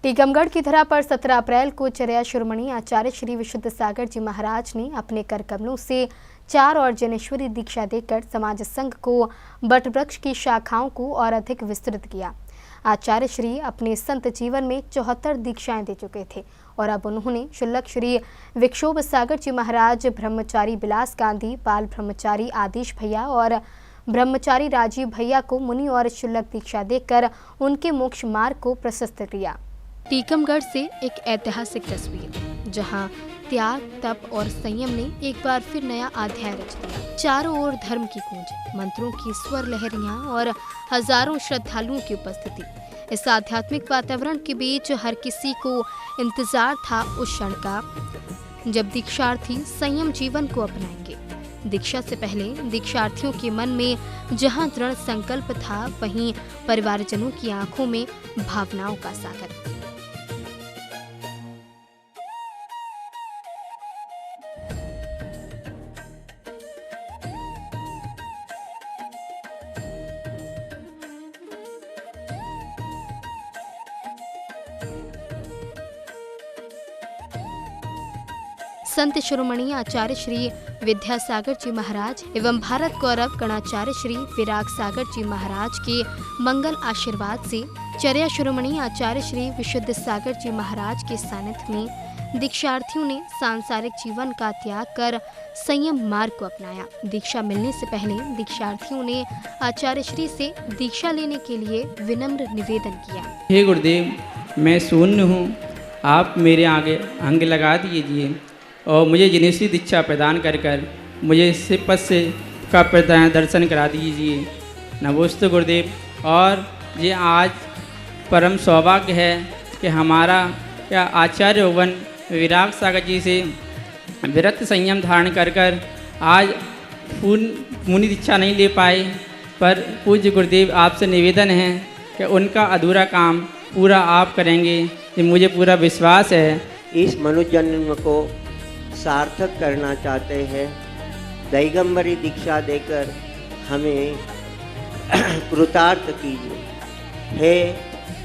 टीकमगढ़ की धरा पर 17 अप्रैल को चर्या शिरोमणि आचार्य श्री विशुद्ध सागर जी महाराज ने अपने कर कमलों से 4 और जनेश्वरी दीक्षा देकर समाज संघ को बटवृक्ष की शाखाओं को और अधिक विस्तृत किया। आचार्य श्री अपने संत जीवन में 74 दीक्षाएं दे चुके थे और अब उन्होंने शुल्लक श्री विक्षोभ सागर जी महाराज, ब्रह्मचारी बिलास गांधी, बाल ब्रह्मचारी आदेश भैया और ब्रह्मचारी राजीव भैया को मुनि और शुल्लक दीक्षा देकर उनके मोक्ष मार्ग को प्रशस्त किया। टीकमगढ़ से एक ऐतिहासिक तस्वीर जहां त्याग, तप और संयम ने एक बार फिर नया अध्याय रच दिया। चारों ओर धर्म की गूंज, मंत्रों की स्वर लहरियां और हजारों श्रद्धालुओं की उपस्थिति। इस आध्यात्मिक वातावरण के बीच हर किसी को इंतजार था उस क्षण का जब दीक्षार्थी संयम जीवन को अपनाएंगे। दीक्षा से पहले दीक्षार्थियों के मन में जहां दृढ़ संकल्प था, वहीं परिवारजनों की आंखों में भावनाओं का सागर। संत शिरोमणि आचार्य श्री विद्यासागर जी महाराज एवं भारत गौरव गणाचार्य श्री विराग सागर जी महाराज के मंगल आशीर्वाद से चर्या शिरोमणि आचार्य श्री विशुद्ध सागर जी महाराज के सानिध्य में दीक्षार्थियों ने सांसारिक जीवन का त्याग कर संयम मार्ग को अपनाया। दीक्षा मिलने से पहले दीक्षार्थियों ने आचार्य श्री से दीक्षा लेने के लिए विनम्र निवेदन किया। हे गुरुदेव, मैं शून्य हूँ, आप मेरे आगे अंग लगा दीजिए और मुझे जनेश्वरी दीक्षा प्रदान कर मुझे इस पद से का दर्शन करा दीजिए। नमोस्तु गुरुदेव। और ये आज परम सौभाग्य है कि हमारा क्या आचार्य भवन विराग सागर जी से विरक्त संयम धारण कर आज मुनि दीक्षा नहीं ले पाए, पर पूज्य गुरुदेव आपसे निवेदन है कि उनका अधूरा काम पूरा आप करेंगे, ये मुझे पूरा विश्वास है। इस मनुष्य जन्म को सार्थक करना चाहते हैं, दिगंबरी दीक्षा देकर हमें कृतार्थ कीजिए। हे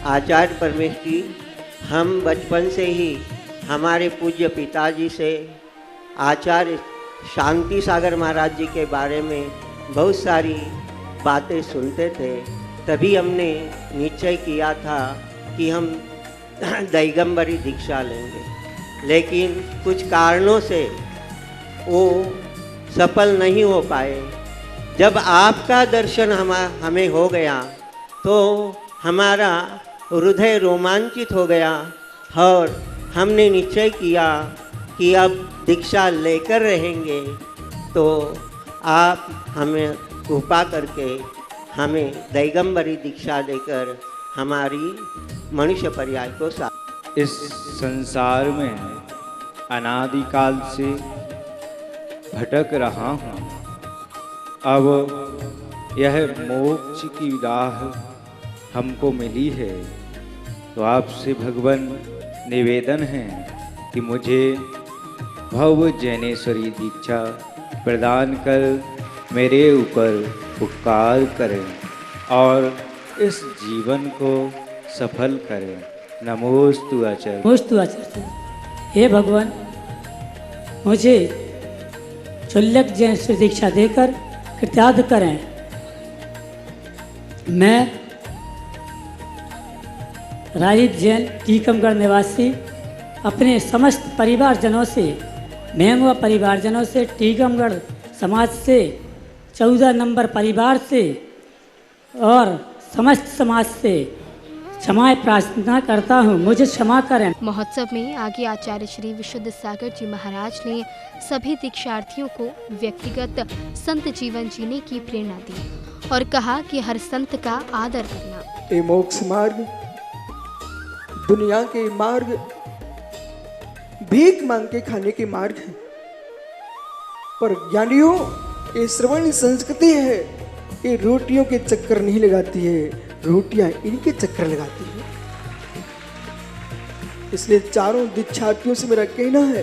आचार्य परमेश्वरी, हम बचपन से ही हमारे पूज्य पिताजी से आचार्य शांति सागर महाराज जी के बारे में बहुत सारी बातें सुनते थे, तभी हमने निश्चय किया था कि हम दिगंबरी दीक्षा लेंगे, लेकिन कुछ कारणों से वो सफल नहीं हो पाए। जब आपका दर्शन हमें हो गया तो हमारा हृदय रोमांचित हो गया और हमने निश्चय किया कि अब दीक्षा लेकर रहेंगे, तो आप हमें कृपा करके हमें दिगंबरी दीक्षा देकर हमारी मनुष्य पर्याय को साथ। इस संसार में अनादिकाल से भटक रहा हूँ, अब यह मोक्ष की राह हमको मिली है, तो आपसे भगवान निवेदन है कि मुझे भव जैनेश्वरी दीक्षा प्रदान कर मेरे ऊपर उपकार करें और इस जीवन को सफल करें। नमोस्तु आचार्य। नमोस्तु आचार्य। हे भगवान, मुझे शुल्लक जैनेश्वरी दीक्षा देकर कृतार्थ करें। मैं राजीव जैन, टीकमगढ़ निवासी, अपने समस्त परिवारजनों से, मेंगवा परिवारजनों से, टीकमगढ़ समाज से, 14 नंबर परिवार से और समस्त समाज से क्षमा प्रार्थना करता हूँ, मुझे क्षमा करें। महोत्सव में आगे आचार्य श्री विशुद्ध सागर जी महाराज ने सभी दीक्षार्थियों को व्यक्तिगत संत जीवन जीने की प्रेरणा दी और कहा कि हर संत का आदर करना। ये मोक्ष मार्ग, दुनिया के मार्ग, भीख मांग के खाने के मार्ग है, पर ज्ञानियों ये श्रवण संस्कृति है, ये रोटियों के चक्कर नहीं लगाती है, रोटियां इनके चक्कर लगाती है। इसलिए चारों दीक्षार्थियों से मेरा कहना है,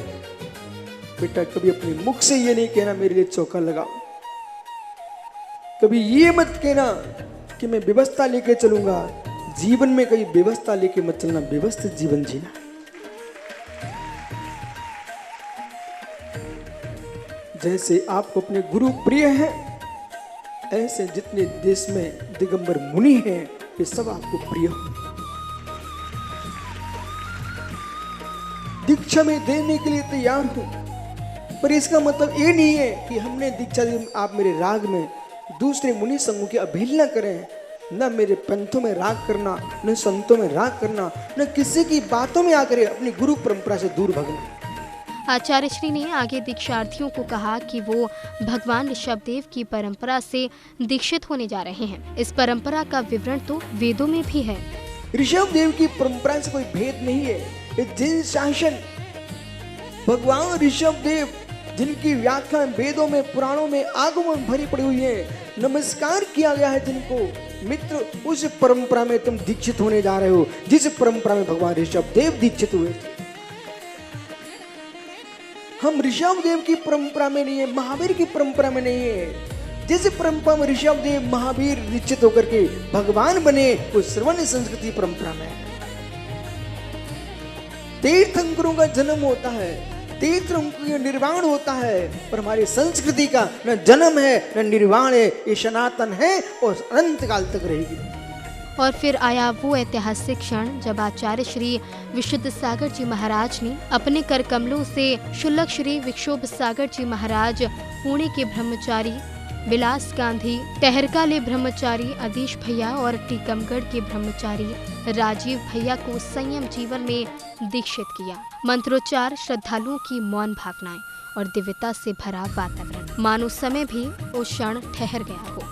बेटा कभी अपने मुख से ये नहीं कहना मेरे लिए चौका लगाओ, कभी ये मत कहना कि मैं व्यवस्था लेके चलूंगा, जीवन में कई व्यवस्था लेके मत चलना, व्यवस्थित जीवन जीना। जैसे आपको अपने गुरु प्रिय हैं, ऐसे जितने देश में दिगंबर मुनि हैं ये सब आपको प्रिय हो। दीक्षा में देने के लिए तैयार हो, पर इसका मतलब ये नहीं है कि हमने दीक्षा दी आप मेरे राग में दूसरे मुनि संघों की अवहेलना करें। न मेरे पंथों में राग करना, न संतों में राग करना, न किसी की बातों में आकर अपनी गुरु परंपरा से दूर भगना। आचार्य श्री ने आगे दीक्षार्थियों को कहा कि वो भगवान ऋषभदेव की परंपरा से दीक्षित होने जा रहे हैं। इस परंपरा का विवरण तो वेदों में भी है। ऋषभदेव की परंपरा से कोई भेद नहीं है। ये जिन शासन भगवान ऋषभदेव जिनकी व्याख्या वेदों में पुराणों में आगमों में भरी पड़ी हुई है, नमस्कार किया गया है जिनको, मित्र उस परंपरा में तुम दीक्षित होने जा रहे हो जिस परंपरा में भगवान ऋषभदेव दीक्षित हुए थे। हम ऋषभदेव की परंपरा में नहीं है, महावीर की परंपरा में नहीं है। जिस परंपरा में ऋषभदेव महावीर दीक्षित होकर के भगवान बने वो श्रवण संस्कृति परंपरा में है। तीर्थंकरों का जन्म होता है, तीर्थंकरों का निर्वाण होता है, पर हमारी संस्कृति का न जन्म है न निर्वाण है, ये सनातन है और अनंत काल तक रहेगी। और फिर आया वो ऐतिहासिक क्षण जब आचार्य श्री विशुद्ध सागर जी महाराज ने अपने कर कमलों से शुल्लक श्री विक्षोभ सागर जी महाराज, पुणे के ब्रह्मचारी विलास गांधी, टहरकाले ब्रह्मचारी आदिश भैया और टीकमगढ़ के ब्रह्मचारी राजीव भैया को संयम जीवन में दीक्षित किया। मंत्रोच्चार, श्रद्धालुओं की मौन भावनाएं और दिव्यता से भरा वातावरण, मानो समय भी उस क्षण ठहर गया हो।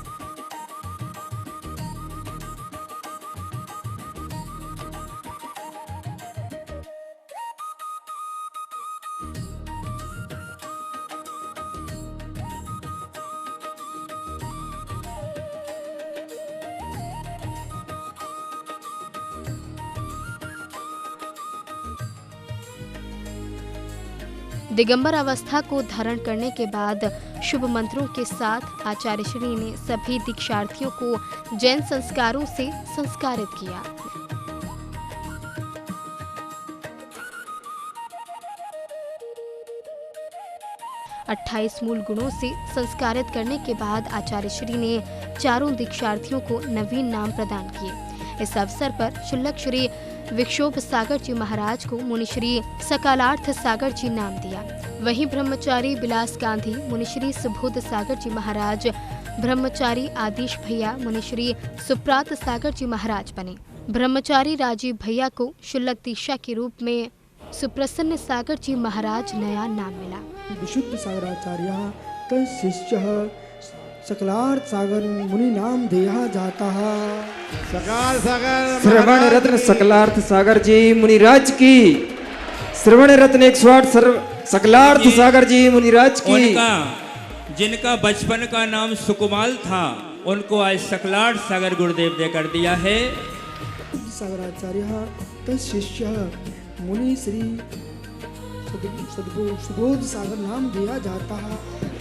दिगंबर अवस्था को धारण करने के बाद शुभ मंत्रों के साथ आचार्य श्री ने सभी दीक्षार्थियों को जैन संस्कारों से संस्कारित किया। अट्ठाईस मूल गुणों से संस्कारित करने के बाद आचार्य श्री ने चारों दीक्षार्थियों को नवीन नाम प्रदान किए। इस अवसर पर शुल्लक श्री विक्षोभ सागर जी महाराज को मुनिश्री सकालार्थ सागर जी नाम दिया। वहीं ब्रह्मचारी विलास गांधी मुनिश्री सुबोध सागर जी महाराज, ब्रह्मचारी आदिश भैया मुनिश्री सुप्रात सागर जी महाराज बने। ब्रह्मचारी राजीव भैया को शुल्लक दीक्षा के रूप में सुप्रसन्न सागर जी महाराज नया नाम मिला। विशुद्ध सागराचार्य तशिष्य सकलार्थ सागर मुनि नाम दिया जाता है। सकाल सागर श्रवण रत्न सकलार्थ सागर जी मुनिराज की, श्रवण रत्न 108 सकलार्थ सागर जी मुनिराज की। उनका जिनका बचपन का नाम सुकुमाल था उनको आज सकलार्थ सागर गुरुदेव दे कर दिया है। सागराचार्य तशिष्य मुनि श्री सुबोध सागर नाम दिया जाता है।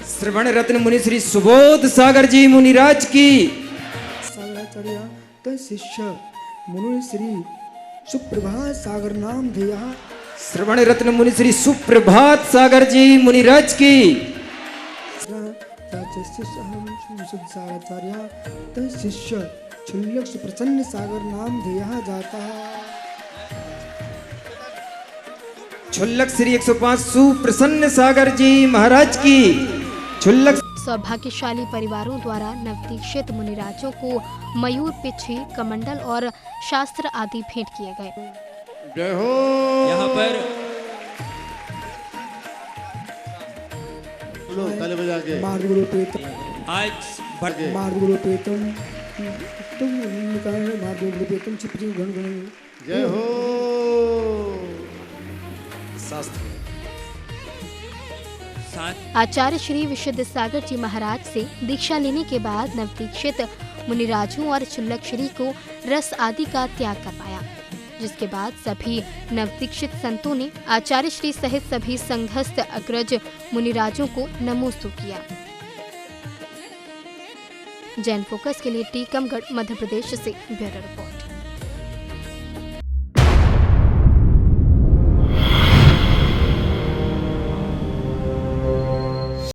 श्रवण रत्न मुनि श्री सुबोध सागर जी मुनिराज की। सागराचार्य तशिष्य मुनि श्री सुप्रभात सागर नाम दिया। श्रवण रत्न मुनि श्री सुप्रभात सागर जी मुनिराज की। विशुद्ध सागराचार्य तशिष्य शुल्लक सुप्रसन्न सागर नाम दिया जाता है। शुल्लक श्री 105 सुप्रसन्न सागर जी महाराज की। शुल्लक सौभाग्यशाली परिवारों द्वारा नवदीक्षित मुनिराजों को मयूर पिछी, कमंडल और शास्त्र आदि भेंट किए गए। जय हो। यहाँ पर लो ताली बजा के मार्गुरु पेत आज मार्गुरु पेतम तुम मार्गुरु पेतम छिपजी गण गण। जय हो। आचार्य श्री विशुद्ध सागर जी महाराज से दीक्षा लेने के बाद नवदीक्षित मुनिराजों और शुल्लक श्री को रस आदि का त्याग करवाया, जिसके बाद सभी नवदीक्षित संतों ने आचार्य श्री सहित सभी संघस्थ अग्रज मुनिराजों को नमोस्तु किया। जैन फोकस के लिए टीकमगढ़ मध्य प्रदेश से ब्यूरो रिपोर्ट।